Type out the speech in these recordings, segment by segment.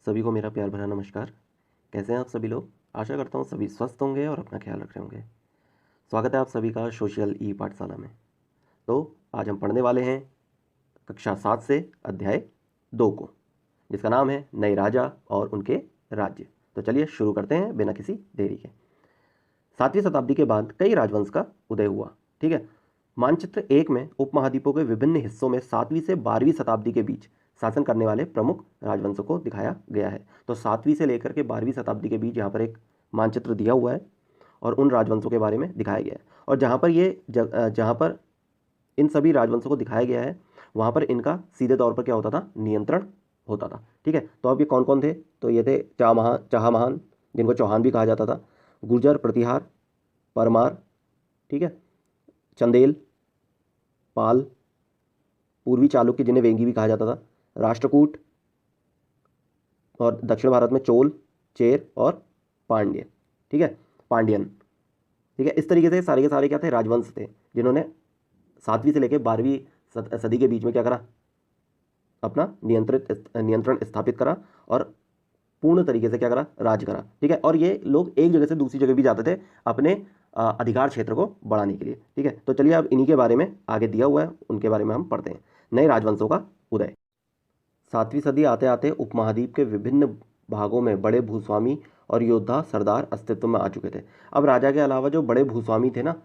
सभी को मेरा प्यार भरा नमस्कार। कैसे हैं आप सभी लोग? आशा करता हूँ सभी स्वस्थ होंगे और अपना ख्याल रख रहे होंगे। स्वागत है आप सभी का सोशल ई पाठशाला में। तो आज हम पढ़ने वाले हैं कक्षा 7 से अध्याय 2 को, जिसका नाम है नए राजा और उनके राज्य। तो चलिए शुरू करते हैं बिना किसी देरी के। 7वीं शताब्दी के बाद कई राजवंश का उदय हुआ। ठीक है। मानचित्र 1 में उपमहाद्वीपों के विभिन्न हिस्सों में 7वीं से 12वीं शताब्दी के बीच शासन करने वाले प्रमुख राजवंशों को दिखाया गया है। तो 7वीं से लेकर के 12वीं शताब्दी के बीच यहाँ पर एक मानचित्र दिया हुआ है और उन राजवंशों के बारे में दिखाया गया है। और जहाँ पर इन सभी राजवंशों को दिखाया गया है वहाँ पर इनका सीधे तौर पर क्या होता था? नियंत्रण होता था। ठीक है। तो अब ये कौन कौन थे? तो ये थे चाहमहान, जिनको चौहान भी कहा जाता था, गुर्जर, प्रतिहार, परमार, ठीक है, चंदेल, पाल, पूर्वी चालुक्य जिन्हें वेंगी भी कहा जाता था, राष्ट्रकूट, और दक्षिण भारत में चोल, चेर और पांड्य। ठीक है, पांड्यन। ठीक है। इस तरीके से सारे के सारे क्या थे? राजवंश थे, जिन्होंने 7वीं से लेकर 12वीं सदी के बीच में क्या करा? अपना नियंत्रण स्थापित करा और पूर्ण तरीके से क्या करा? राज करा। ठीक है। और ये लोग एक जगह से दूसरी जगह भी जाते थे अपने अधिकार क्षेत्र को बढ़ाने के लिए। ठीक है। तो चलिए अब इन्हीं के बारे में आगे दिया हुआ है, उनके बारे में हम पढ़ते हैं। नए राजवंशों का उदय। 7वीं सदी आते आते उपमहाद्वीप के विभिन्न भागों में बड़े भूस्वामी और योद्धा सरदार अस्तित्व में आ चुके थे। अब राजा के अलावा जो बड़े भूस्वामी थे ना,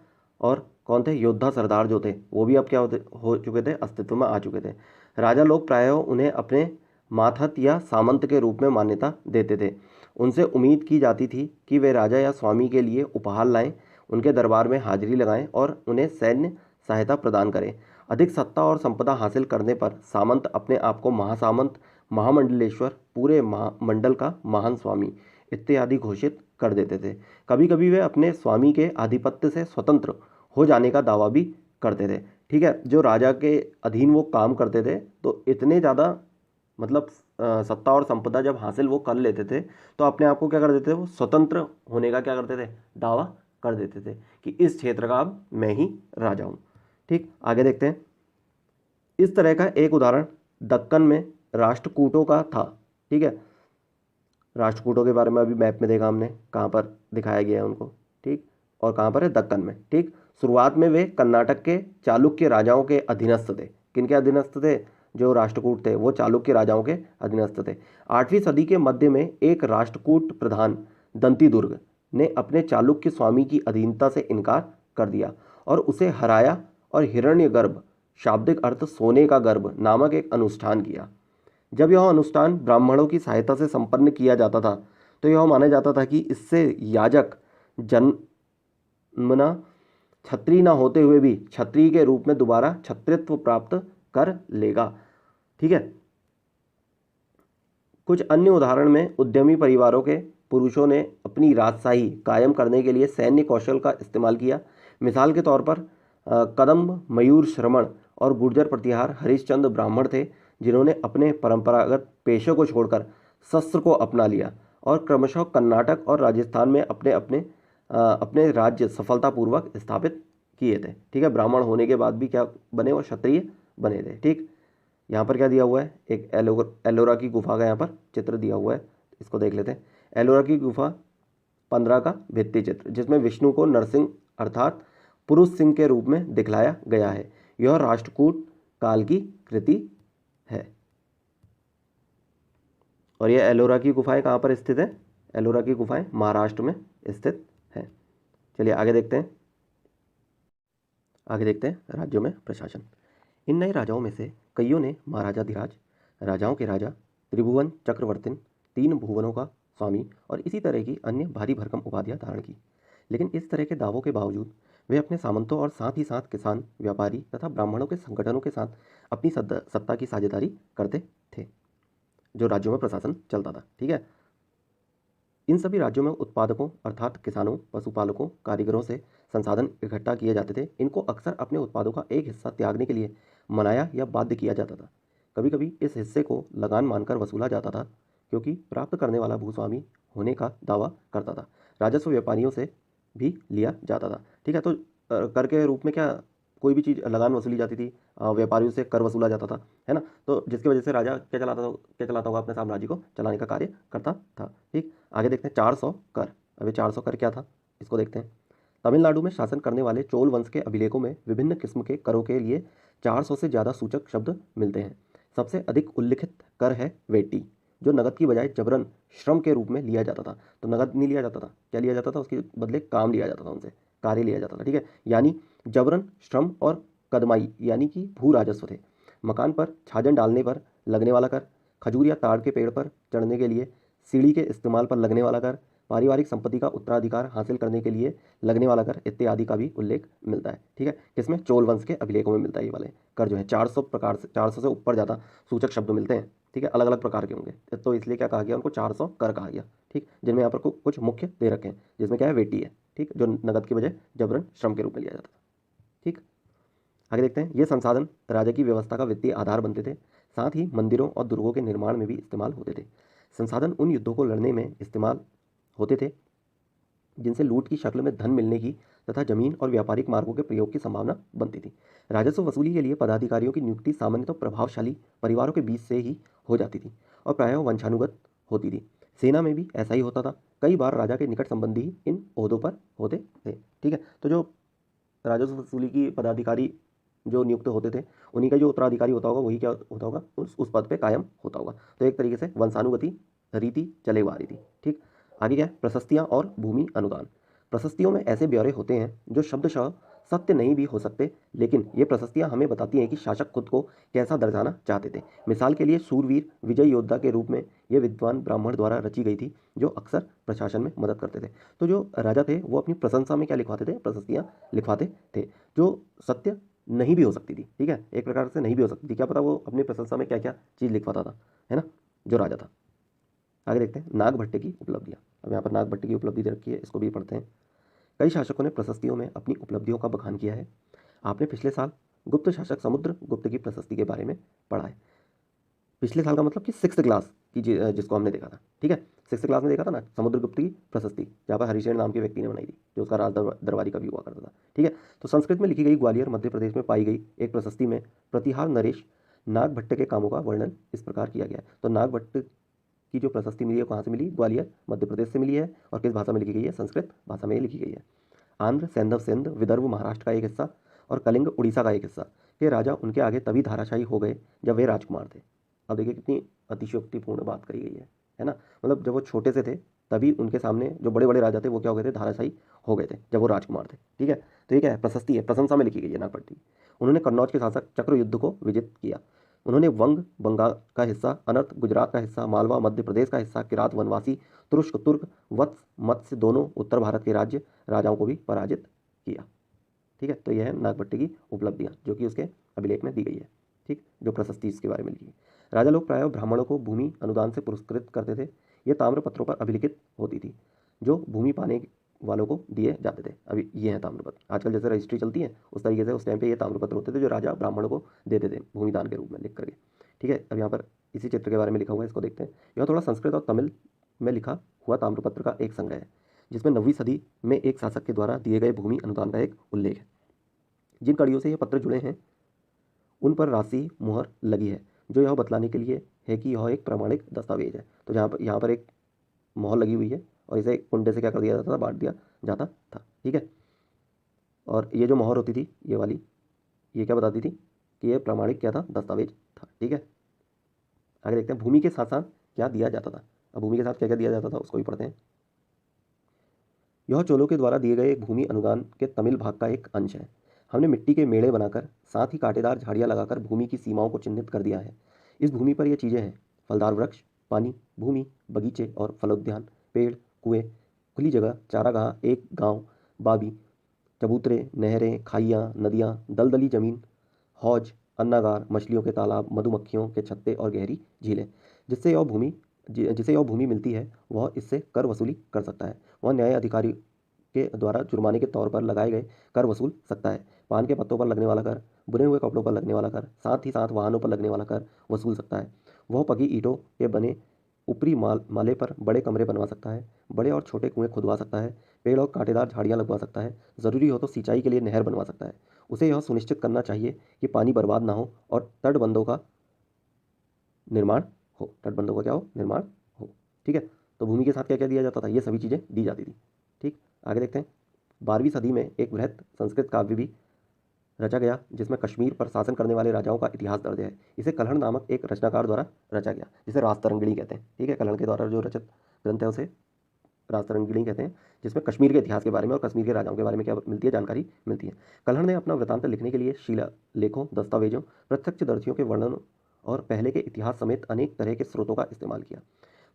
और कौन थे? योद्धा सरदार जो थे, वो भी अब क्या हो चुके थे? अस्तित्व में आ चुके थे। राजा लोग प्रायः उन्हें अपने मातहत या सामंत के रूप में मान्यता देते थे। उनसे उम्मीद की जाती थी कि वे राजा या स्वामी के लिए उपहार लाएं, उनके दरबार में हाजिरी लगाएं और उन्हें सैन्य सहायता प्रदान करें। अधिक सत्ता और संपदा हासिल करने पर सामंत अपने आप को महासामंत, महामंडलेश्वर, पूरे मंडल का महान स्वामी इत्यादि घोषित कर देते थे। कभी कभी वे अपने स्वामी के आधिपत्य से स्वतंत्र हो जाने का दावा भी करते थे। ठीक है। जो राजा के अधीन वो काम करते थे तो इतने ज़्यादा मतलब सत्ता और संपदा जब हासिल वो कर लेते थे तो अपने आप को क्या कर देते थे? वो स्वतंत्र होने का क्या करते थे? दावा कर देते थे कि इस क्षेत्र का अब मैं ही राजा हूँ। ठीक, आगे देखते हैं। इस तरह का एक उदाहरण दक्कन में राष्ट्रकूटों का था। ठीक है। राष्ट्रकूटों के बारे में अभी मैप में देखा हमने, कहाँ पर दिखाया गया है उनको। ठीक, और कहाँ पर है? दक्कन में। ठीक, शुरुआत में वे कर्नाटक के चालुक्य राजाओं के अधीनस्थ थे। किनके अधीनस्थ थे? जो राष्ट्रकूट थे वो चालुक्य राजाओं के अधीनस्थ थे। 8वीं सदी के मध्य में एक राष्ट्रकूट प्रधान दंतीदुर्ग ने अपने चालुक्य स्वामी की अधीनता से इनकार कर दिया और उसे हराया और हिरण्यगर्भ, शाब्दिक अर्थ सोने का गर्भ, नामक एक अनुष्ठान किया। जब यह अनुष्ठान ब्राह्मणों की सहायता से संपन्न किया जाता था तो यह माना जाता था कि इससे याजक जन्मना क्षत्रिय न होते हुए भी क्षत्रिय के रूप में दोबारा क्षत्रित्व प्राप्त कर लेगा। ठीक है। कुछ अन्य उदाहरण में उद्यमी परिवारों के पुरुषों ने अपनी राजशाही कायम करने के लिए सैन्य कौशल का इस्तेमाल किया। मिसाल के तौर पर कदम्ब, मयूर श्रवण और गुर्जर प्रतिहार हरिश्चंद्र ब्राह्मण थे जिन्होंने अपने परंपरागत पेशे को छोड़कर शस्त्र को अपना लिया और क्रमशः कर्नाटक और राजस्थान में अपने राज्य सफलतापूर्वक स्थापित किए थे। ठीक है। ब्राह्मण होने के बाद भी क्या बने? वो क्षत्रिय बने थे। ठीक, यहाँ पर क्या दिया हुआ है? एक एलोरा की गुफा का यहाँ पर चित्र दिया हुआ है, इसको देख लेते हैं। एलोरा की गुफा 15 का भित्ति चित्र, जिसमें विष्णु को नरसिंह अर्थात पुरुष सिंह के रूप में दिखलाया गया है। यह राष्ट्रकूट काल की कृति है। और यह एलोरा की गुफाएं कहाँ पर स्थित है? एलोरा की गुफाएं महाराष्ट्र में स्थित है। चलिए आगे देखते हैं। राज्यों में प्रशासन। इन नए राजाओं में से कईयों ने महाराजाधिराज, राजाओं के राजा, त्रिभुवन चक्रवर्तिन, 3 भुवनों का स्वामी और इसी तरह की अन्य भारी भरकम उपाधियां धारण की। लेकिन इस तरह के दावों के बावजूद वे अपने सामंतों और साथ ही साथ किसान, व्यापारी तथा ब्राह्मणों के संगठनों के साथ अपनी सत्ता की साझेदारी करते थे, जो राज्यों में प्रशासन चलता था। ठीक है। इन सभी राज्यों में उत्पादकों अर्थात किसानों, पशुपालकों, कारीगरों से संसाधन इकट्ठा किए जाते थे। इनको अक्सर अपने उत्पादों का एक हिस्सा त्यागने के लिए मनाया या बाध्य किया जाता था। कभी कभी इस हिस्से को लगान मानकर वसूला जाता था, क्योंकि प्राप्त करने वाला भूस्वामी होने का दावा करता था। राजस्व व्यापारियों से भी लिया जाता था। ठीक है। तो कर के रूप में क्या कोई भी चीज़ लगान वसूली जाती थी, व्यापारियों से कर वसूला जाता था, है ना। तो जिसकी वजह से राजा क्या चलाता होगा, अपने साम्राज्य को चलाने का कार्य करता था। ठीक, आगे देखते हैं 400 कर। अब ये 400 कर क्या था, इसको देखते हैं। तमिलनाडु में शासन करने वाले चोल वंश के अभिलेखों में विभिन्न किस्म के करों के लिए 400 से ज़्यादा सूचक शब्द मिलते हैं। सबसे अधिक उल्लिखित कर है वेटी, जो नगद की बजाय जबरन श्रम के रूप में लिया जाता था। तो नगद नहीं लिया जाता था, क्या लिया जाता था, उसके बदले काम लिया जाता था, उनसे कार्य लिया जाता था। ठीक है, यानी जबरन श्रम और कदमाई यानी कि भू राजस्व थे। मकान पर छाजन डालने पर लगने वाला कर, खजूर या ताड़ के पेड़ पर चढ़ने के लिए सीढ़ी के इस्तेमाल पर लगने वाला कर, पारिवारिक संपत्ति का उत्तराधिकार हासिल करने के लिए लगने वाला कर इत्यादि का भी उल्लेख मिलता है। ठीक है, किसमें, चोल वंश के अभिलेखों में मिलता है। ये वाले कर जो है 400 प्रकार से, 400 से ऊपर ज़्यादा सूचक शब्द मिलते हैं। ठीक है, अलग अलग प्रकार के होंगे, तो इसलिए क्या कहा गया, उनको 400 कर कहा गया। ठीक, जिनमें यहाँ पर कुछ मुख्य दे रखे हैं, जिसमें क्या है, वेटी है। ठीक, जो नगद की बजाय जबरन श्रम के रूप में लिया जाता था। ठीक, आगे देखते हैं। ये संसाधन राजा की व्यवस्था का वित्तीय आधार बनते थे, साथ ही मंदिरों और दुर्गों के निर्माण में भी इस्तेमाल होते थे। संसाधन उन युद्धों को लड़ने में इस्तेमाल होते थे जिनसे लूट की शक्ल में धन मिलने की तथा जमीन और व्यापारिक मार्गों के प्रयोग की संभावना बनती थी। राजस्व वसूली के लिए पदाधिकारियों की नियुक्ति सामान्यतः प्रभावशाली परिवारों के बीच से ही हो जाती थी और प्रायः वंशानुगत होती थी। सेना में भी ऐसा ही होता था, कई बार राजा के निकट संबंधी ही इन ओहदों पर होते थे। ठीक है, तो जो राजस्व वसूली की पदाधिकारी जो नियुक्त होते थे, उन्हीं का जो उत्तराधिकारी होता होगा वही क्या होता होगा, उस पद पे कायम होता होगा। तो एक तरीके से वंशानुगति रीति चले हुआ आ रही थी। ठीक, आगे क्या है, प्रशस्तियाँ और भूमि अनुदान। प्रशस्तियों में ऐसे ब्यौरे होते हैं जो शब्दशः सत्य नहीं भी हो सकते, लेकिन ये प्रशस्तियाँ हमें बताती हैं कि शासक खुद को कैसा दर्शाना चाहते थे। मिसाल के लिए सूरवीर विजय योद्धा के रूप में ये विद्वान ब्राह्मण द्वारा रची गई थी, जो अक्सर प्रशासन में मदद करते थे। तो जो राजा थे वो अपनी प्रशंसा में क्या लिखवाते थे, प्रशस्तियाँ लिखवाते थे, जो सत्य नहीं भी हो सकती थी। ठीक है, एक प्रकार से नहीं भी हो सकती थी, क्या पता वो अपनी प्रशंसा में क्या क्या चीज़ लिखवाता था, है ना, जो राजा था। आगे देखते हैं नागभट्टे की उपलब्धियाँ। अब यहाँ पर नागभट्टे की उपलब्धि दे रखी है, इसको भी पढ़ते हैं। कई शासकों ने प्रशस्तियों में अपनी उपलब्धियों का बखान किया है। आपने पिछले साल गुप्त शासक समुद्र गुप्त की प्रशस्ति के बारे में पढ़ा है। पिछले साल का मतलब कि 6th क्लास की जिसको हमने देखा था। ठीक है, 6th क्लास में देखा था ना, समुद्रगुप्त की प्रशस्ति, जहाँ पर हरिशेन नाम के व्यक्ति ने बनाई थी, जो उसका राज दरबारी का भी हुआ करता था। ठीक है, तो संस्कृत में लिखी गई ग्वालियर मध्य प्रदेश में पाई गई एक प्रशस्ति में प्रतिहार नरेश नागभट्ट के कामों का वर्णन इस प्रकार किया गया है। तो नागभट्ट की जो प्रशस्ति मिली है कहाँ से मिली, ग्वालियर मध्य प्रदेश से मिली है, और किस भाषा में लिखी गई है, संस्कृत भाषा में लिखी गई है। आंध्र, सैंधव सिंध, विदर्भ महाराष्ट्र का एक हिस्सा और कलिंग उड़ीसा का एक हिस्सा के राजा उनके आगे तभी धाराशाही हो गए जब वे राजकुमार थे। अब देखिए कितनी अतिशयोक्तिपूर्ण बात कही गई है ना। मतलब जब वो छोटे से थे तभी उनके सामने जो बड़े बड़े राजा थे वो क्या हो गए थे, धाराशाही हो गए थे जब वो राजकुमार थे। ठीक है, तो ये क्या है, प्रशस्ति है, प्रशंसा में लिखी गई है नागभट्ट की। उन्होंने कन्नौज के शासक चक्रयुद्ध को विजित किया। उन्होंने वंग बंगाल का हिस्सा, अनर्थ गुजरात का हिस्सा, मालवा मध्य प्रदेश का हिस्सा, किरात वनवासी, तुरुष्क तुर्क, वत्स मत्स्य दोनों उत्तर भारत के राज्य राजाओं को भी पराजित किया। ठीक है, तो यह है नागभट्टे की उपलब्धियाँ जो कि उसके अभिलेख में दी गई है। ठीक, जो प्रशस्ति इसके बारे में लिखी है। राजा लोग प्रायः ब्राह्मणों को भूमि अनुदान से पुरस्कृत करते थे। ये ताम्र पत्रों पर अभिलिखित होती थी जो भूमि पाने वालों को दिए जाते थे। अभी ये है ताम्रपत्र, आजकल जैसे रजिस्ट्री चलती है उस तरीके से उस टाइम पे ये ताम्रपत्र होते थे जो राजा ब्राह्मणों को देते थे भूमिदान के रूप में लिख करके। ठीक है, अब यहाँ पर इसी चित्र के बारे में लिखा हुआ है, इसको देखते हैं। यह थोड़ा संस्कृत और तमिल में लिखा हुआ ताम्रपत्र का एक संग्रह है, जिसमें 9वीं सदी में एक शासक के द्वारा दिए गए भूमि अनुदान का एक उल्लेख है। जिन कड़ियों से यह पत्र जुड़े हैं उन पर राशि मुहर लगी है, जो यह बतलाने के लिए है कि यह एक प्रमाणिक दस्तावेज है। तो यहाँ पर एक मोहर लगी हुई है और इसे कुंडे से क्या कर दिया जाता था, बांट दिया जाता था। ठीक है, और ये जो मोहर होती थी ये वाली, ये क्या बताती थी कि ये प्रमाणिक क्या था, दस्तावेज था। ठीक है, आगे देखते हैं भूमि के साथ साथ क्या दिया जाता था। अब भूमि के साथ क्या क्या दिया जाता था उसको भी पढ़ते हैं। यह चोलों के द्वारा दिए गए एक भूमि अनुदान के तमिल भाग का एक अंश है। हमने मिट्टी के मेड़े बनाकर साथ ही कांटेदार झाड़ियाँ लगाकर भूमि की सीमाओं को चिन्हित कर दिया है। इस भूमि पर ये चीज़ें हैं, फलदार वृक्ष, पानी, भूमि, बगीचे और फलोद्यान, पेड़, कुएं, खुली जगह, चारागाह, एक गांव, बाबी, चबूतरे, नहरें, खाइयाँ, नदियाँ, दलदली जमीन, हौज, अन्नागार, मछलियों के तालाब, मधुमक्खियों के छत्ते और गहरी झीलें। जिसे यह भूमि मिलती है वह इससे कर वसूली कर सकता है। वह न्याय अधिकारी के द्वारा जुर्माने के तौर पर लगाए गए कर वसूल सकता है। पान के पत्तों पर लगने वाला कर, बुने हुए कपड़ों पर लगने वाला कर, साथ ही साथ वाहनों पर लगने वाला कर वसूल सकता है। वह पकी ईंटों के बने ऊपरी माले पर बड़े कमरे बनवा सकता है, बड़े और छोटे कुएं खुदवा सकता है, पेड़ और कांटेदार झाड़ियाँ लगवा सकता है, ज़रूरी हो तो सिंचाई के लिए नहर बनवा सकता है। उसे यह सुनिश्चित करना चाहिए कि पानी बर्बाद ना हो और तटबंधों का निर्माण हो, तटबंधों का क्या हो, निर्माण हो। ठीक है, तो भूमि के साथ क्या क्या दिया जाता था, ये सभी चीज़ें दी जाती थी। ठीक, आगे देखते हैं। 12वीं सदी में एक बृहत संस्कृत काव्य भी रचा गया जिसमें कश्मीर पर शासन करने वाले राजाओं का इतिहास दर्ज है। इसे कल्हड़ नामक एक रचनाकार द्वारा रचा गया, जिसे राजतरंगिणी कहते हैं। ठीक है, कल्हड़ के द्वारा जो रचित ग्रंथ है उसे राजतरंगिणी कहते हैं, जिसमें कश्मीर के इतिहास के बारे में और कश्मीर के राजाओं के बारे में क्या मिलती है, जानकारी मिलती है। कल्हड़ ने अपना वृत्तांत लिखने के लिए शिला लेखों, दस्तावेजों, प्रत्यक्षदर्शियों के वर्णन और पहले के इतिहास समेत अनेक तरह के स्रोतों का इस्तेमाल किया।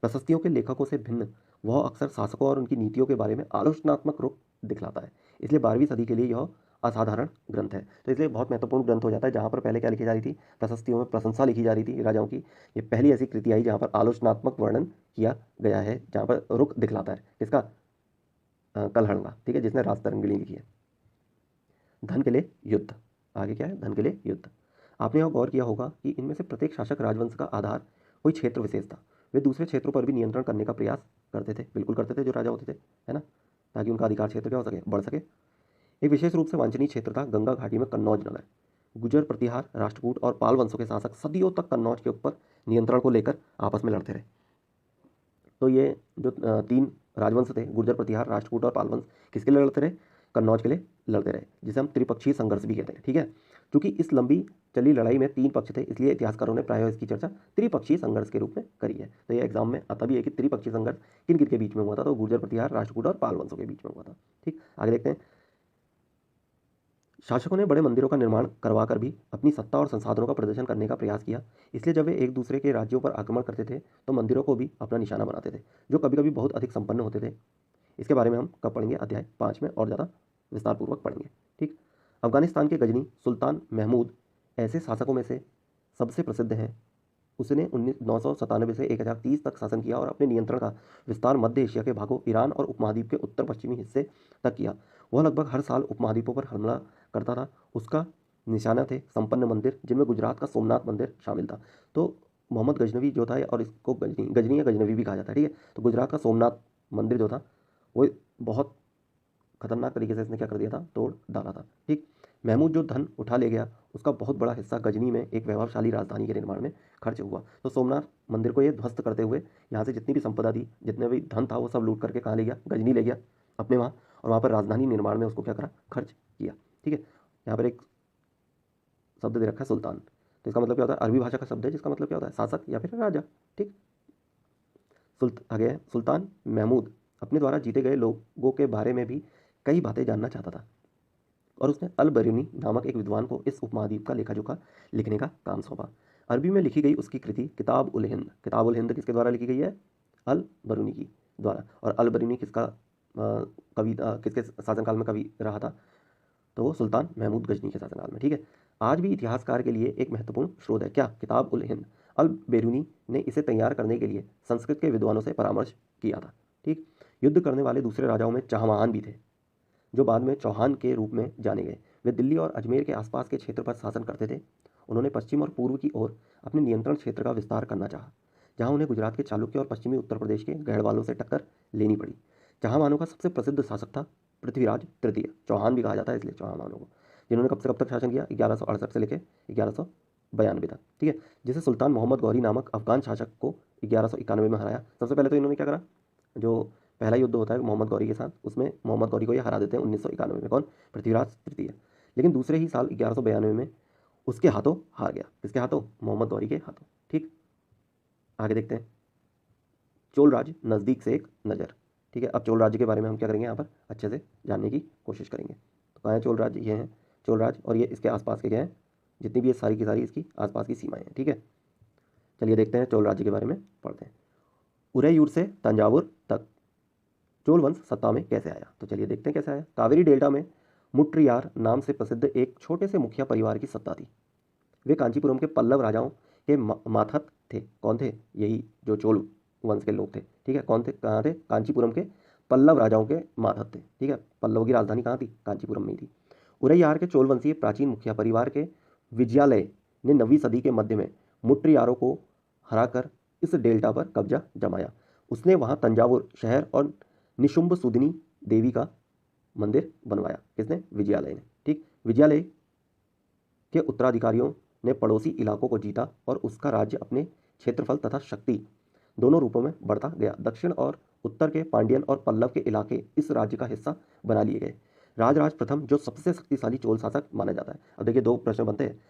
प्रशस्तियों के लेखकों से भिन्न वह अक्सर शासकों और उनकी नीतियों के बारे में आलोचनात्मक रूप दिखलाता है। इसलिए 12वीं सदी के लिए यह असाधारण ग्रंथ है। तो इसलिए बहुत महत्वपूर्ण ग्रंथ हो जाता है। जहाँ पर पहले क्या लिखी जा रही थी, प्रशस्तियों में प्रशंसा लिखी जा रही थी राजाओं की, ये पहली ऐसी कृति आई जहाँ पर आलोचनात्मक वर्णन किया गया है, जहाँ पर रुख दिखलाता है किसका, कल्हड़ का। ठीक है, जिसने राजतरंगिणी लिखी है। धन के लिए युद्ध, आगे क्या है, धन के लिए युद्ध। आपने यह गौर किया होगा कि इनमें से प्रत्येक शासक राजवंश का आधार कोई क्षेत्र विशेष था। वे दूसरे क्षेत्रों पर भी नियंत्रण करने का प्रयास करते थे, बिल्कुल करते थे जो राजा होते थे, है ना, ताकि उनका अधिकार क्षेत्र क्या हो सके, बढ़ सके। एक विशेष रूप से वांछनीय क्षेत्र था गंगा घाटी में कन्नौज नगर। गुजर, प्रतिहार, राष्ट्रकूट और पाल वंशों के शासक सदियों तक कन्नौज के ऊपर नियंत्रण को लेकर आपस में लड़ते रहे। तो ये जो तीन राजवंश थे, गुर्जर, प्रतिहार, राष्ट्रकूट और पाल वंश, किसके लिए लड़ते रहे, कन्नौज के लिए लड़ते रहे, जिसे हम त्रिपक्षीय संघर्ष भी कहते हैं। ठीक है, क्योंकि इस लंबी चली लड़ाई में 3 पक्ष थे, इसलिए इतिहासकारों ने प्रायः इसकी चर्चा त्रिपक्षीय संघर्ष के रूप में करी है। तो ये एग्जाम में आता भी है कि त्रिपक्षीय संघर्ष किन किन के बीच में हुआ था, तो गुर्जर, प्रतिहार, राष्ट्रकूट और पाल वंशों के बीच में हुआ था। ठीक, आगे देखते हैं। शासकों ने बड़े मंदिरों का निर्माण करवा कर भी अपनी सत्ता और संसाधनों का प्रदर्शन करने का प्रयास किया। इसलिए जब वे एक दूसरे के राज्यों पर आक्रमण करते थे तो मंदिरों को भी अपना निशाना बनाते थे, जो कभी कभी बहुत अधिक संपन्न होते थे। इसके बारे में हम कब पढ़ेंगे, अध्याय 5 में और ज़्यादा विस्तारपूर्वक पढ़ेंगे। ठीक, अफगानिस्तान के गजनी सुल्तान महमूद ऐसे शासकों में से सबसे प्रसिद्ध हैं। उसने 997 से 1030 तक शासन किया और अपने नियंत्रण का विस्तार मध्य एशिया के भागों, ईरान और उपमहाद्वीप के उत्तर पश्चिमी हिस्से तक किया। वह लगभग हर साल उपमहाद्वीपों पर हमला करता था। उसका निशाना थे संपन्न मंदिर, जिनमें गुजरात का सोमनाथ मंदिर शामिल था। तो मोहम्मद गजनवी जो था, और इसको गजनी गजनी या गजनवी भी कहा जाता है। ठीक है, तो गुजरात का सोमनाथ मंदिर जो था वो बहुत खतरनाक तरीके से इसने क्या कर दिया था, तोड़ डाला था। ठीक, महमूद जो धन उठा ले गया उसका बहुत बड़ा हिस्सा गजनी में एक वैभवशाली राजधानी के निर्माण में खर्च हुआ। तो सोमनाथ मंदिर को ये ध्वस्त करते हुए यहाँ से जितनी भी संपदा थी, जितने भी धन था, वो सब लूट करके कहाँ ले गया, गजनी ले गया अपने वहाँ, और वहाँ पर राजधानी निर्माण में उसको क्या करा, खर्च किया। ठीक है, यहाँ पर एक शब्द दे रखा है सुल्तान, तो इसका मतलब क्या होता है, अरबी भाषा का शब्द है जिसका मतलब क्या होता है, शासक या फिर राजा। ठीक, आगे है, सुल्तान महमूद अपने द्वारा जीते गए लोगों के बारे में भी कई बातें जानना चाहता था, और उसने अल बरूनी नामक एक विद्वान को इस उपमहाद्वीप का लेखा जोखा लिखने का काम सौंपा। अरबी में लिखी गई उसकी कृति किताब उल हिंद, किताब उल हिंद किसके द्वारा लिखी गई है, अल बरूनी की द्वारा। और अल बरूनी किसका कवि, किसके शासनकाल में कवि रहा था, तो वो सुल्तान महमूद गजनी के शासनकाल में। ठीक है, आज भी इतिहासकार के लिए एक महत्वपूर्ण स्रोत है क्या, किताब उल हिंद। अल बेरूनी ने इसे तैयार करने के लिए संस्कृत के विद्वानों से परामर्श किया था। ठीक, युद्ध करने वाले दूसरे राजाओं में चाहमान भी थे, जो बाद में चौहान के रूप में जाने गए। वे दिल्ली और अजमेर के आसपास के क्षेत्र पर शासन करते थे। उन्होंने पश्चिम और पूर्व की ओर अपने नियंत्रण क्षेत्र का विस्तार करना चाहा, जहां उन्हें गुजरात के चालुक्य और पश्चिमी उत्तर प्रदेश के गढ़वालों से टक्कर लेनी पड़ी। चौहानों का सबसे प्रसिद्ध शासक था पृथ्वीराज तृतीय, चौहान भी कहा जाता है इसलिए चौहानों को, जिन्होंने कब से कब तक शासन किया, 1168 से लेकर 1192 तक। ठीक है, जिसे सुल्तान मोहम्मद गौरी नामक अफगान शासक को 1191 में हराया। सबसे पहले तो इन्होंने क्या करा, जो पहला युद्ध होता है मोहम्मद गौरी के साथ, उसमें मोहम्मद गौरी को ये हरा देते हैं 1991 में, कौन, पृथ्वीराज तृतीय। लेकिन दूसरे ही साल 1192 में उसके हाथों हार गया, किसके हाथों, मोहम्मद गौरी के हाथों। ठीक, आगे देखते हैं, चोल राज नज़दीक से एक नज़र। ठीक है, अब चोल राज्य के बारे में हम क्या करेंगे, यहाँ पर अच्छे से जानने की कोशिश करेंगे। तो कहाँ है चोल राज्य, ये हैं चोल राज, और ये इसके आसपास के क्या हैं, जितनी भी ये सारी की सारी इसकी आसपास की सीमाएँ हैं। ठीक है, चलिए देखते हैं चोल राज्य के बारे में पढ़ते हैं। उरैयूर से तंजावुर तक चोल वंश सत्ता में कैसे आया, तो चलिए देखते हैं कैसे आया। कावेरी डेल्टा में मुट्रियार नाम से प्रसिद्ध एक छोटे से मुखिया परिवार की सत्ता थी। वे कांचीपुरम के पल्लव राजाओं के माथत थे। कौन थे, यही जो चोल वंश के लोग थे। ठीक है, कौन थे, कहाँ थे, कांचीपुरम के पल्लव राजाओं के माथत थे। ठीक है, पल्लव की राजधानी कहाँ थी, कांचीपुरम में ही थी। उरैयार के चोल वंशीय प्राचीन मुखिया परिवार के विजयालय ने 9वीं सदी के मध्य में मुट्रियारों को हराकर इस डेल्टा पर कब्जा जमाया। उसने वहाँ तंजावुर शहर और निशुंभ सुदनी देवी का मंदिर बनवाया। किसने? विजयालय ने। ठीक, विजयालय के उत्तराधिकारियों ने पड़ोसी इलाकों को जीता और उसका राज्य अपने क्षेत्रफल तथा शक्ति दोनों रूपों में बढ़ता गया। दक्षिण और उत्तर के पांड्यन और पल्लव के इलाके इस राज्य का हिस्सा बना लिए गए। राजराज प्रथम जो सबसे शक्तिशाली चोल शासक माना जाता है। अब देखिए दो प्रश्न बनते हैं,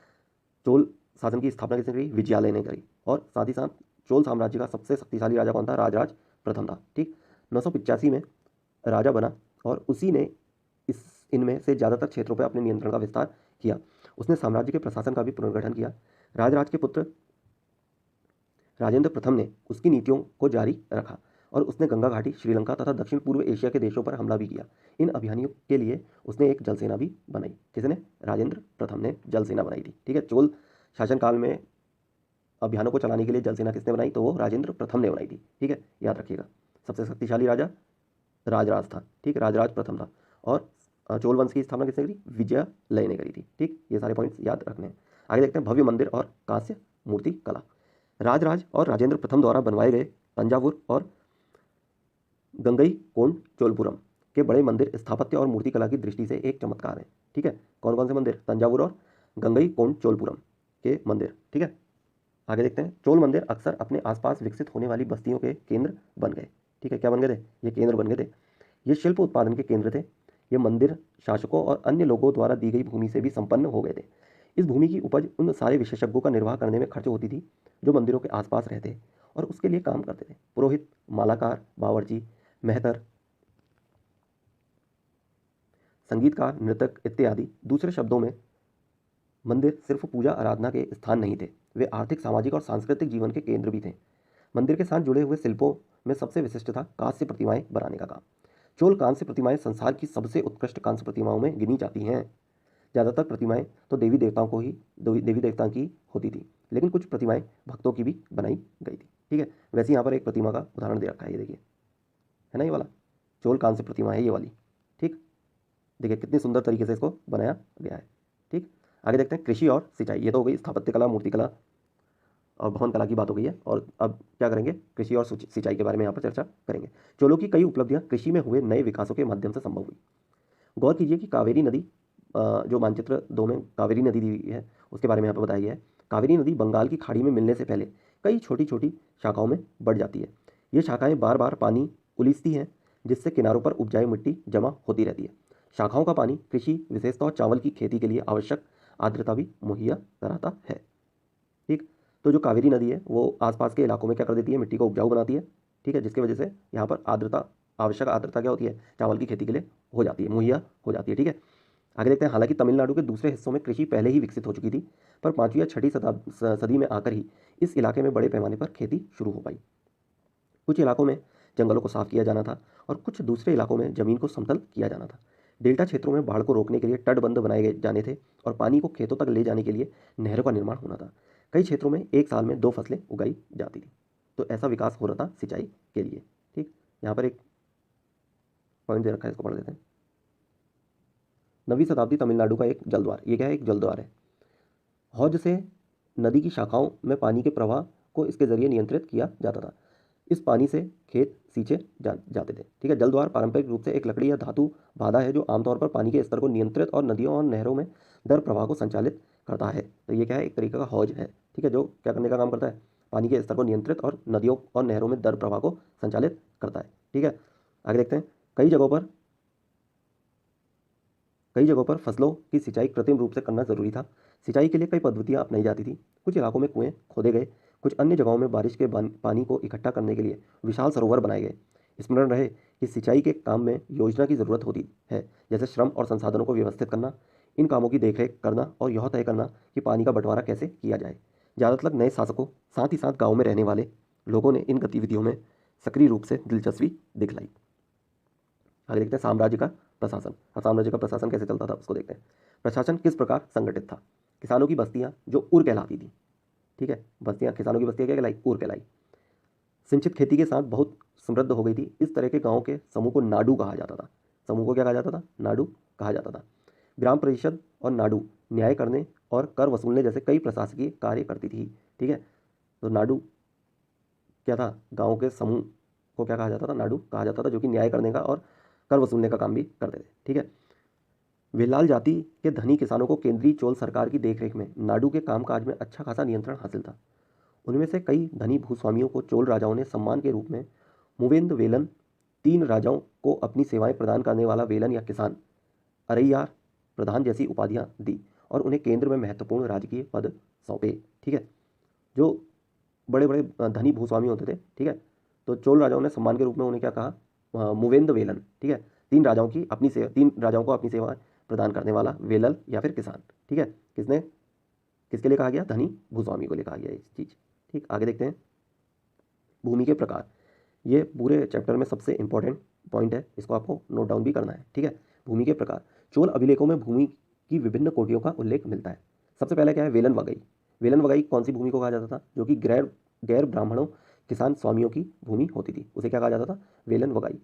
चोल शासन की स्थापना किसने करी? विजयालय ने करी। और साथ ही साथ चोल साम्राज्य का सबसे शक्तिशाली राजा कौन था? राजराज प्रथम था। ठीक, 985 में राजा बना और उसी ने इनमें से ज़्यादातर क्षेत्रों पर अपने नियंत्रण का विस्तार किया। उसने साम्राज्य के प्रशासन का भी पुनर्गठन किया। राजराज के पुत्र राजेंद्र प्रथम ने उसकी नीतियों को जारी रखा और उसने गंगा घाटी, श्रीलंका तथा दक्षिण पूर्व एशिया के देशों पर हमला भी किया। इन अभियानों के लिए उसने एक जल सेना भी बनाई। किसने? राजेंद्र प्रथम ने जल सेना बनाई थी। ठीक है, चोल शासनकाल में अभियानों को चलाने के लिए जल सेना किसने बनाई? तो वो राजेंद्र प्रथम ने बनाई थी। ठीक है, याद रखिएगा। सबसे शक्तिशाली राजा राजराज था। ठीक, राजराज प्रथम था। और चोल वंश की स्थापना किसने करी? विजयालय ने करी थी। ठीक, ये सारे पॉइंट्स याद रखने हैं। आगे देखते हैं भव्य मंदिर और कांस्य मूर्ति कला। राजराज और राजेंद्र प्रथम द्वारा बनवाए गए तंजावुर और गंगईकोंड के बड़े मंदिर स्थापत्य और मूर्तिकला की दृष्टि से एक चमत्कार है। ठीक है, कौन कौन से मंदिर? तंजावुर और गंगईकोंड के मंदिर। ठीक है, आगे देखते हैं। चोल मंदिर अक्सर अपने आसपास विकसित होने वाली बस्तियों के केंद्र बन गए। ठीक है, क्या बन गए थे? ये केंद्र बन गए थे। ये शिल्प उत्पादन के केंद्र थे। ये मंदिर शासकों और अन्य लोगों द्वारा दी गई भूमि से भी संपन्न हो गए थे। इस भूमि की उपज उन सारे विशेषज्ञों का निर्वाह करने में खर्च होती थी जो मंदिरों के आसपास रहते और उसके लिए काम करते थे। पुरोहित, मालाकार, बावर्ची, मेहतर, संगीतकार, नृतक इत्यादि। दूसरे शब्दों में मंदिर सिर्फ पूजा आराधना के स्थान नहीं थे, वे आर्थिक, सामाजिक और सांस्कृतिक जीवन के केंद्र भी थे। मंदिर के साथ जुड़े हुए शिल्पों में सबसे विशिष्ट था कांस्य प्रतिमाएं बनाने का काम। चोल कांस्य प्रतिमाएं संसार की सबसे उत्कृष्ट कांस्य प्रतिमाओं में गिनी जाती हैं। ज़्यादातर प्रतिमाएं तो देवी देवताओं की होती थी, लेकिन कुछ प्रतिमाएं भक्तों की भी बनाई गई थी। ठीक है, वैसे यहाँ पर एक प्रतिमा का उदाहरण दे रखा है, ये देखिए, है ना, ये वाला चोल कांस्य प्रतिमा है ये वाली। ठीक, देखिए कितनी सुंदर तरीके से इसको बनाया गया है। ठीक, आगे देखते हैं कृषि और सिंचाई। ये तो हो गई स्थापत्य कला, मूर्ति कला और भवन कला की बात हो गई है। और अब क्या करेंगे? कृषि और सिंचाई के बारे में यहाँ पर चर्चा करेंगे। चोलों की कई उपलब्धियाँ कृषि में हुए नए विकासों के माध्यम से संभव हुई। गौर कीजिए कि कावेरी नदी, जो मानचित्र 2 में कावेरी नदी दी हुई है उसके बारे में यहाँ पर बताया गया है। कावेरी नदी बंगाल की खाड़ी में मिलने से पहले कई छोटी छोटी शाखाओं में बढ़ जाती है। ये शाखाएं बार बार पानी उलीचती हैं, जिससे किनारों पर उपजाऊ मिट्टी जमा होती रहती है। शाखाओं का पानी कृषि, विशेषतः चावल की खेती के लिए आवश्यक आर्द्रता भी मुहैया कराता है। ठीक, तो जो कावेरी नदी है वो आसपास के इलाकों में क्या कर देती है? मिट्टी को उपजाऊ बनाती है। ठीक है, जिसकी वजह से यहाँ पर आवश्यक आर्द्रता क्या होती है? चावल की खेती के लिए हो जाती है, मुहैया हो जाती है। ठीक है, आगे देखते हैं। हालांकि तमिलनाडु के दूसरे हिस्सों में कृषि पहले ही विकसित हो चुकी थी, पर 5वीं या 6वीं सदी में आकर ही इस इलाके में बड़े पैमाने पर खेती शुरू हो पाई। कुछ इलाकों में जंगलों को साफ किया जाना था और कुछ दूसरे इलाकों में जमीन को समतल किया जाना था। डेल्टा क्षेत्रों में बाढ़ को रोकने के लिए तटबंध बनाए गए जाने थे और पानी को खेतों तक ले जाने के लिए नहरों का निर्माण होना था। कई क्षेत्रों में एक साल में 2 फसलें उगाई जाती थी। तो ऐसा विकास हो रहा था सिंचाई के लिए। ठीक, यहाँ पर एक पॉइंट दे रखा है, इसको पढ़ लेते हैं। 9वीं शताब्दी तमिलनाडु का एक जलद्वार, ये क्या है? एक जलद्वार है। हौज से नदी की शाखाओं में पानी के प्रवाह को इसके जरिए नियंत्रित किया जाता था। इस पानी से खेत सींचे जाते थे। ठीक है, जलद्वार पारंपरिक रूप से एक लकड़ी या धातु बाधा है जो आमतौर पर पानी के स्तर को नियंत्रित और नदियों और नहरों में दर प्रवाह को संचालित करता है। तो ये क्या है? एक तरीके का हौज है। ठीक है, जो क्या करने का काम करता है? पानी के स्तर को नियंत्रित और नदियों और नहरों में दर प्रवाह को संचालित करता है। ठीक है, आगे देखते हैं। कई जगहों पर फसलों की सिंचाई कृत्रिम रूप से करना जरूरी था। सिंचाई के लिए कई पद्धतियां अपनाई जाती थी। कुछ इलाकों में कुएं खोदे गए, कुछ अन्य जगहों में बारिश के पानी को इकट्ठा करने के लिए विशाल सरोवर बनाए गए। स्मरण रहे कि सिंचाई के काम में योजना की जरूरत होती है, जैसे श्रम और संसाधनों को व्यवस्थित करना, इन कामों की देखरेख करना और यह तय करना कि पानी का बंटवारा कैसे किया जाए। ज़्यादातर नए शासकों, साथ ही साथ गाँव में रहने वाले लोगों ने इन गतिविधियों में सक्रिय रूप से दिलचस्पी दिखलाई। आगे देखते हैं साम्राज्य का प्रशासन। और साम्राज्य का प्रशासन कैसे चलता था उसको देखते हैं। प्रशासन किस प्रकार संगठित था? किसानों की बस्तियां जो उर कहलाती थी। ठीक है, बस्तियां, किसानों की बस्तियां क्या कहलाई? उर कहलाई। सिंचित खेती के साथ बहुत समृद्ध हो गई थी। इस तरह के गाँव के समूह को नाडू कहा जाता था। समूह को क्या कहा जाता था? नाडू कहा जाता था। ग्राम परिषद और नाडू न्याय करने और कर वसूलने जैसे कई प्रशासकीय कार्य करती थी। ठीक है, तो नाडू क्या था? गाँव के समूह को क्या कहा जाता था? नाडू कहा जाता था, जो कि न्याय करने का और कर वसूलने का काम भी करते थे। ठीक है, वेलाल जाति के धनी किसानों को केंद्रीय चोल सरकार की देखरेख में नाडु के कामकाज में अच्छा खासा नियंत्रण हासिल था। उनमें से कई धनी भूस्वामियों को चोल राजाओं ने सम्मान के रूप में मुवेंद वेलन, तीन राजाओं को अपनी सेवाएं प्रदान करने वाला वेलन या किसान, अरैयार प्रधान जैसी उपाधियां दी और उन्हें केंद्र में महत्वपूर्ण राजकीय पद सौंपे। ठीक है, जो बड़े बड़े धनी भूस्वामी होते थे, ठीक है, तो चोल राजाओं ने सम्मान के रूप में उन्हें क्या कहा, मुवेंद वेलन। ठीक है, तीन राजाओं को अपनी सेवा प्रदान करने वाला वेलल या फिर किसान। ठीक है, किसके लिए कहा गया, धनी भूस्वामी को लिए कहा गया ये चीज़। ठीक, आगे देखते हैं भूमि के प्रकार। ये पूरे चैप्टर में सबसे इंपॉर्टेंट पॉइंट है, इसको आपको नोट डाउन भी करना है। ठीक है, भूमि के प्रकार। चोल अभिलेखों में भूमि की विभिन्न कोटियों का उल्लेख मिलता है। सबसे पहले क्या है, वेलन वगई। वेलन वगई कौन सी भूमि को कहा जाता था, जो कि गैर गैर ब्राह्मणों किसान स्वामियों की भूमि होती थी, उसे क्या कहा जाता था, वेलन वगई।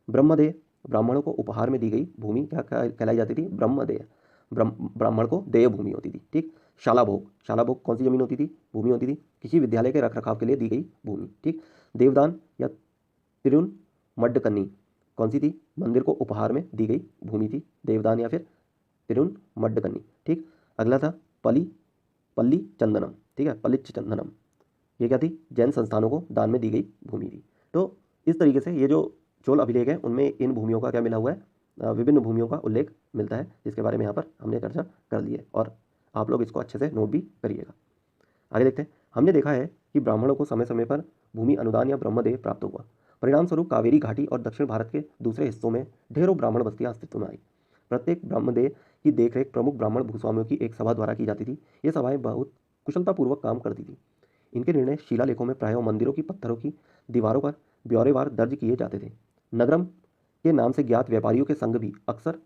ब्रह्मदेय, ब्राह्मणों को उपहार में दी गई भूमि क्या कहलाई जाती थी, ब्रह्मदेय। ब्राह्मण को देय भूमि होती थी। ठीक, शालाभोग, शालाभोग कौन सी जमीन होती थी, भूमि होती थी, किसी विद्यालय के रखरखाव के लिए दी गई भूमि। ठीक, देवदान या तिरुन मड्डकन्नी कौन सी थी, मंदिर को उपहार में दी गई भूमि थी, देवदान या फिर तिरुन मड्डकन्नी। ठीक, अगला था पल्ली चंदनम। ठीक है, पलिच चंदनम, ये क्या थी, जैन संस्थानों को दान में दी गई भूमि थी। तो इस तरीके से ये जो चोल अभिलेख है उनमें इन भूमियों का क्या मिला हुआ है, विभिन्न भूमियों का उल्लेख मिलता है, जिसके बारे में यहाँ पर हमने चर्चा कर ली है और आप लोग इसको अच्छे से नोट भी करिएगा। आगे देखते हैं। हमने देखा है कि ब्राह्मणों को समय समय पर भूमि अनुदान या ब्रह्मदेय प्राप्त हुआ। परिणाम स्वरूप कावेरी घाटी और दक्षिण भारत के दूसरे हिस्सों में ढेरों ब्राह्मण बस्तियां अस्तित्व में आई। प्रत्येक ब्रह्मदेय की देखरेख प्रमुख ब्राह्मण भूस्वामियों की एक सभा द्वारा की जाती थी। ये सभाएं बहुत कुशलतापूर्वक काम करती थी। इनके निर्णय शिलालेखों में प्रायः मंदिरों की पत्थरों की दीवारों पर ब्यौरेवार दर्ज किए जाते थे। नगरम के नाम से ज्ञात व्यापारियों के संघ भी अक्सर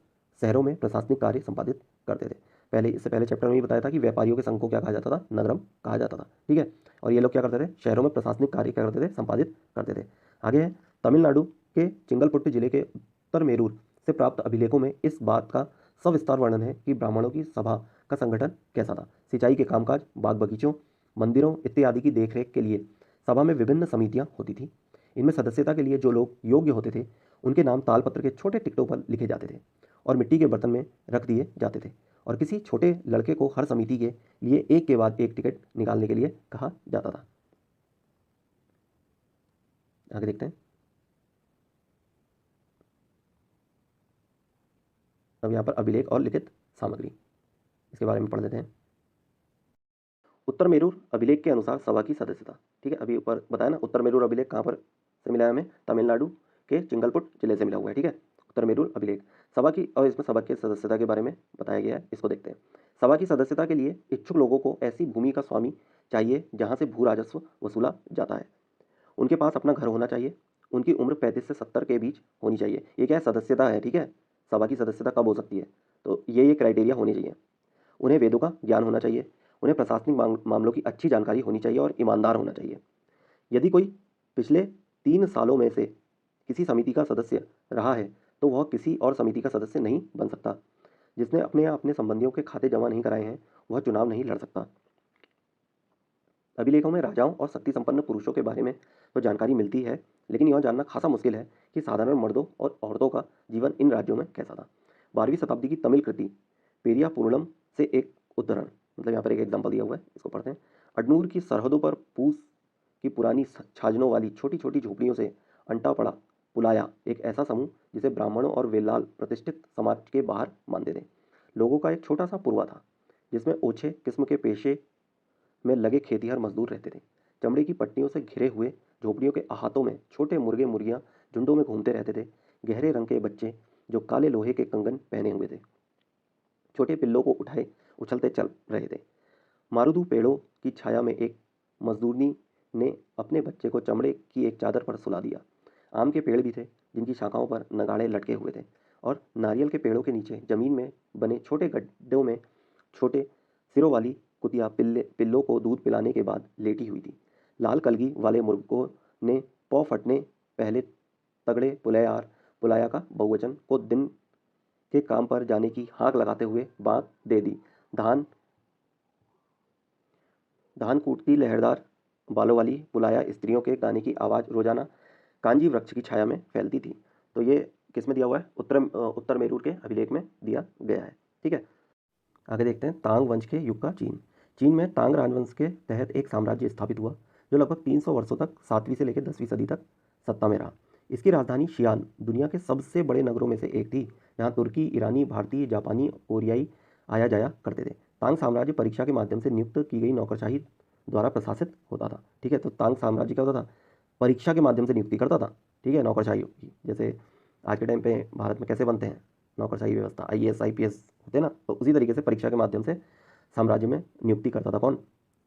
शहरों में प्रशासनिक कार्य संपादित करते थे। इससे पहले चैप्टर में भी बताया था कि व्यापारियों के संघ को क्या कहा जाता था, नगरम कहा जाता था। ठीक है, और ये लोग क्या करते थे, शहरों में प्रशासनिक कार्य क्या करते थे, संपादित करते थे। आगे है तमिलनाडु के चिंगलपुट्टू जिले के उत्तर मेरूर से प्राप्त अभिलेखों में इस बात का सविस्तार वर्णन है कि ब्राह्मणों की सभा का संगठन कैसा था। सिंचाई के कामकाज, बाग बगीचों, मंदिरों इत्यादि की देखरेख के लिए सभा में विभिन्न समितियां होती थी। इनमें सदस्यता के लिए जो लोग योग्य होते थे उनके नाम तालपत्र के छोटे टिकटों पर लिखे जाते थे और मिट्टी के बर्तन में रख दिए जाते थे और किसी छोटे लड़के को हर समिति के लिए एक के बाद एक टिकट निकालने के लिए कहा जाता था। आगे देखते हैं। अब यहाँ पर अभिलेख और लिखित सामग्री, इसके बारे में पढ़ लेते हैं। उत्तर मेरूर अभिलेख के अनुसार सभा की सदस्यता। ठीक है, अभी ऊपर बताया ना, उत्तर मेरूर अभिलेख कहाँ पर से मिला है हमें, तमिलनाडु के चिंगलपुट जिले से मिला हुआ है। ठीक है, उत्तर मेरूर अभिलेख सभा की, और इसमें सभा की सदस्यता के बारे में बताया गया है, इसको देखते हैं। सभा की सदस्यता के लिए इच्छुक लोगों को ऐसी भूमि का स्वामी चाहिए जहाँ से भू राजस्व वसूला जाता है। उनके पास अपना घर होना चाहिए। उनकी उम्र 35 से 70 के बीच होनी चाहिए। ये क्या है, सदस्यता है। ठीक है, सभा की सदस्यता कब हो सकती है, तो ये क्राइटेरिया होनी चाहिए। उन्हें वेदों का ज्ञान होना चाहिए। उन्हें प्रशासनिक मामलों की अच्छी जानकारी होनी चाहिए और ईमानदार होना चाहिए। यदि कोई पिछले 3 सालों में से किसी समिति का सदस्य रहा है तो वह किसी और समिति का सदस्य नहीं बन सकता। जिसने अपने या अपने संबंधियों के खाते जमा नहीं कराए हैं वह चुनाव नहीं लड़ सकता। अभिलेखों में राजाओं और शक्ति संपन्न पुरुषों के बारे में तो जानकारी मिलती है, लेकिन यह जानना खासा मुश्किल है कि साधारण मर्दों और औरतों का जीवन इन राज्यों में कैसा था। 12वीं शताब्दी की तमिल कृति पेरिया पूर्णम से एक उदाहरण, मतलब यहाँ पर एक एग्जाम्पल दिया हुआ है, इसको पढ़ते हैं। अडनूर की सरहदों पर पूस की पुरानी छाजनों वाली छोटी छोटी झोपड़ियों से अंटा पड़ा पुलाया एक ऐसा समूह जिसे ब्राह्मणों और वेलाल प्रतिष्ठित समाज के बाहर मानते थे। लोगों का एक छोटा सा पुरवा था जिसमें ओछे किस्म के पेशे में लगे खेतिहर मजदूर रहते थे। चमड़े की पट्टियों से घिरे हुए झोपड़ियों के अहातों में छोटे मुर्गे मुर्गियां झुंडों में घूमते रहते थे। गहरे रंग के बच्चे जो काले लोहे के कंगन पहने हुए थे छोटे पिल्लों को उठाए उछलते चल रहे थे। मारुदू पेड़ों की छाया में एक मजदूरनी ने अपने बच्चे को चमड़े की एक चादर पर सुला दिया। आम के पेड़ भी थे जिनकी शाखाओं पर नगाड़े लटके हुए थे और नारियल के पेड़ों के नीचे जमीन में बने छोटे गड्ढों में छोटे सिरों वाली कुतिया पिल्लों को दूध पिलाने के बाद लेटी हुई थी। लाल कलगी वाले मुर्गों ने पौ फटने पहले तगड़े पुलाया का बहुवचन को दिन के काम पर जाने की हाँक लगाते हुए बात दे दी। धान धान कूटती लहरदार बालों वाली पुलाया स्त्रियों के गाने की आवाज़ रोजाना कांजी वृक्ष की छाया में फैलती थी। तो ये किस में दिया हुआ है? उत्तर मेरूर के अभिलेख में दिया गया है। ठीक है, आगे देखते हैं तांग वंश के युग का चीन। चीन में तांग राजवंश के तहत एक साम्राज्य स्थापित हुआ जो लगभग 300 वर्षों तक 7वीं से लेकर 10वीं सदी तक सत्ता में रहा। इसकी राजधानी शियान दुनिया के सबसे बड़े नगरों में से एक थी, जहाँ तुर्की, ईरानी, भारतीय, जापानी, कोरियाई आया जाया करते थे। तांग साम्राज्य परीक्षा के माध्यम से नियुक्त की गई नौकरशाही द्वारा प्रशासित होता था। ठीक है, तो तांग साम्राज्य क्या होता था? परीक्षा के माध्यम से नियुक्ति करता था। ठीक है, नौकरशाही की, जैसे आज के टाइम पे भारत में कैसे बनते हैं नौकरशाही व्यवस्था, आईएएस आईपीएस होते हैं ना, तो उसी तरीके से परीक्षा के माध्यम से साम्राज्य में नियुक्ति करता था कौन?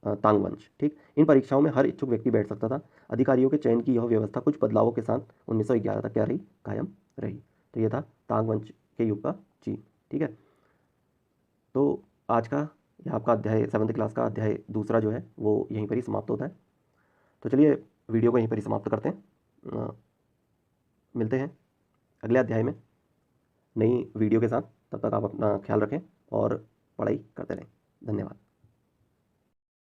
तांग वंश। ठीक, इन परीक्षाओं में हर इच्छुक व्यक्ति बैठ सकता था। अधिकारियों के चयन की यह व्यवस्था कुछ बदलावों के साथ 1911 तक क्या रही? कायम रही। तो ये था तांग वंश के युग का चीन। ठीक है, तो आज का यह आपका अध्याय 7वीं क्लास का अध्याय दूसरा जो है वो यहीं पर ही समाप्त होता है। तो चलिए वीडियो को यहीं पर ही समाप्त करते हैं। मिलते हैं अगले अध्याय में नई वीडियो के साथ। तब तक आप अपना ख्याल रखें और पढ़ाई करते रहें। धन्यवाद।